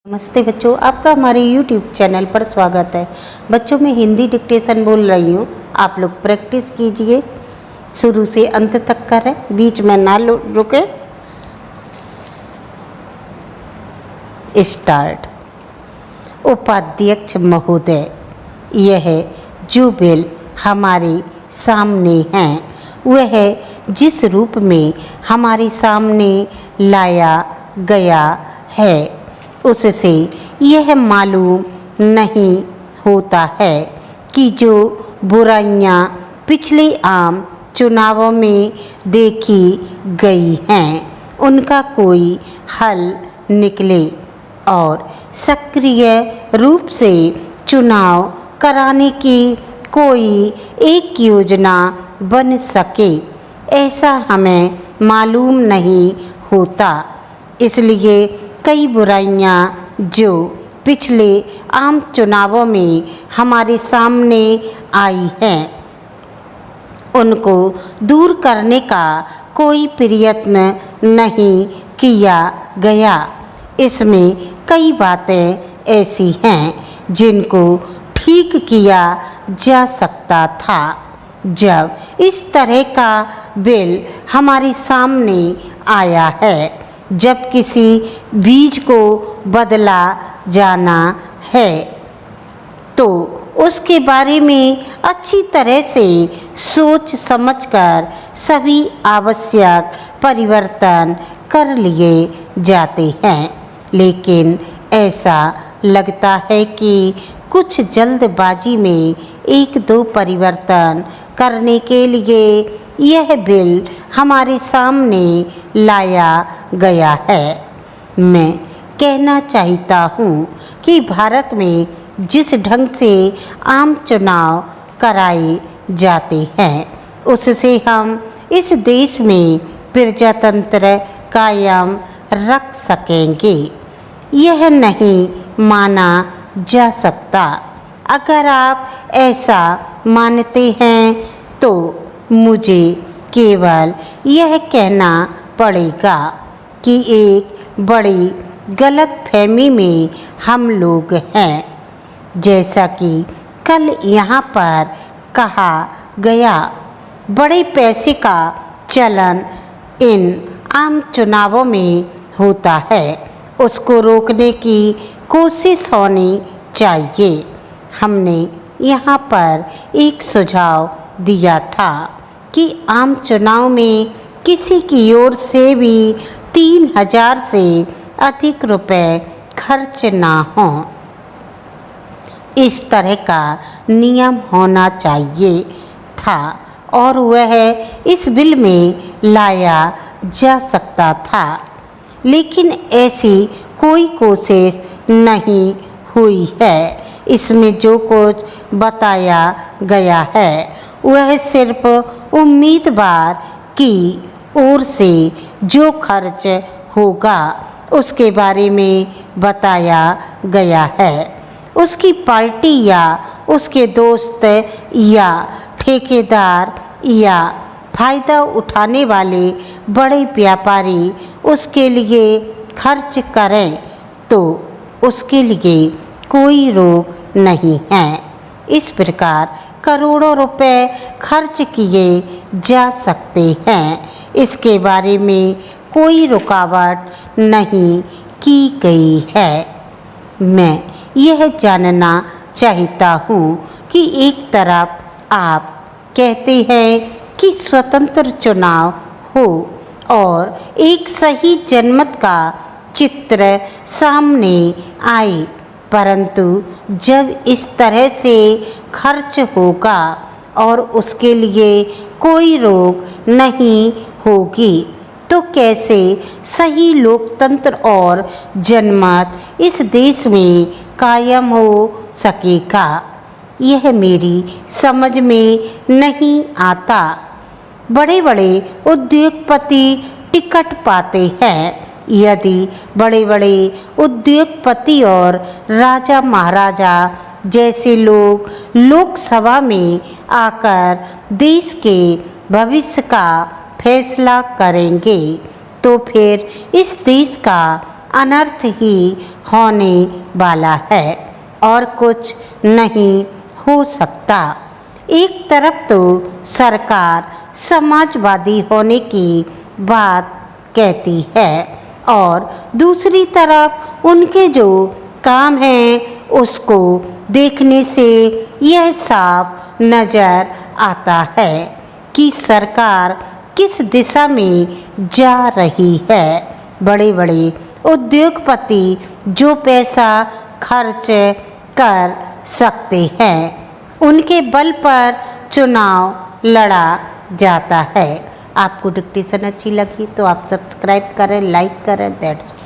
नमस्ते बच्चों, आपका हमारे YouTube चैनल पर स्वागत है। बच्चों, मैं हिंदी डिक्टेशन बोल रही हूँ। आप लोग प्रैक्टिस कीजिए, शुरू से अंत तक करें, बीच में ना रुके। स्टार्ट। उपाध्यक्ष महोदय, यह जो बिल हमारे सामने हैं वह जिस रूप में हमारे सामने लाया गया है उससे यह मालूम नहीं होता है कि जो बुराइयां पिछले आम चुनावों में देखी गई हैं उनका कोई हल निकले और सक्रिय रूप से चुनाव कराने की कोई एक योजना बन सके, ऐसा हमें मालूम नहीं होता। इसलिए कई बुराइयां जो पिछले आम चुनावों में हमारे सामने आई हैं उनको दूर करने का कोई प्रयत्न नहीं किया गया। इसमें कई बातें ऐसी हैं जिनको ठीक किया जा सकता था। जब इस तरह का बिल हमारे सामने आया है, जब किसी बीज को बदला जाना है तो उसके बारे में अच्छी तरह से सोच समझकर सभी आवश्यक परिवर्तन कर लिए जाते हैं। लेकिन ऐसा लगता है कि कुछ जल्दबाजी में एक दो परिवर्तन करने के लिए यह बिल हमारे सामने लाया गया है। मैं कहना चाहता हूँ कि भारत में जिस ढंग से आम चुनाव कराए जाते हैं उससे हम इस देश में प्रजातंत्र कायम रख सकेंगे, यह नहीं माना जा सकता। अगर आप ऐसा मानते हैं तो मुझे केवल यह कहना पड़ेगा कि एक बड़ी गलतफहमी में हम लोग हैं। जैसा कि कल यहाँ पर कहा गया, बड़े पैसे का चलन इन आम चुनावों में होता है, उसको रोकने की कोशिश होनी चाहिए। हमने यहाँ पर एक सुझाव दिया था कि आम चुनाव में किसी की ओर से भी 3000 से अधिक रुपए खर्च ना हों। इस तरह का नियम होना चाहिए था और वह इस बिल में लाया जा सकता था, लेकिन ऐसी कोई कोशिश नहीं हुई है। इसमें जो कुछ बताया गया है वह सिर्फ उम्मीदवार की ओर से जो खर्च होगा उसके बारे में बताया गया है। उसकी पार्टी या उसके दोस्त या ठेकेदार या फायदा उठाने वाले बड़े व्यापारी उसके लिए खर्च करें तो उसके लिए कोई रोक नहीं है। इस प्रकार करोड़ों रुपए खर्च किए जा सकते हैं, इसके बारे में कोई रुकावट नहीं की गई है। मैं यह जानना चाहता हूँ कि एक तरफ आप कहते हैं कि स्वतंत्र चुनाव हो और एक सही जनमत का चित्र सामने आए, परंतु जब इस तरह से खर्च होगा और उसके लिए कोई रोक नहीं होगी तो कैसे सही लोकतंत्र और जनमत इस देश में कायम हो सकेगा, यह मेरी समझ में नहीं आता। बड़े बड़े उद्योगपति टिकट पाते हैं। यदि बड़े बड़े उद्योगपति और राजा महाराजा जैसे लोग लोकसभा में आकर देश के भविष्य का फैसला करेंगे तो फिर इस देश का अनर्थ ही होने वाला है और कुछ नहीं हो सकता। एक तरफ तो सरकार समाजवादी होने की बात कहती है और दूसरी तरफ उनके जो काम हैं उसको देखने से यह साफ नज़र आता है कि सरकार किस दिशा में जा रही है। बड़े बड़े उद्योगपति जो पैसा खर्च कर सकते हैं उनके बल पर चुनाव लड़ा जाता है। आपको डिक्टेशन अच्छी लगी तो आप सब्सक्राइब करें, लाइक करें। दैट्स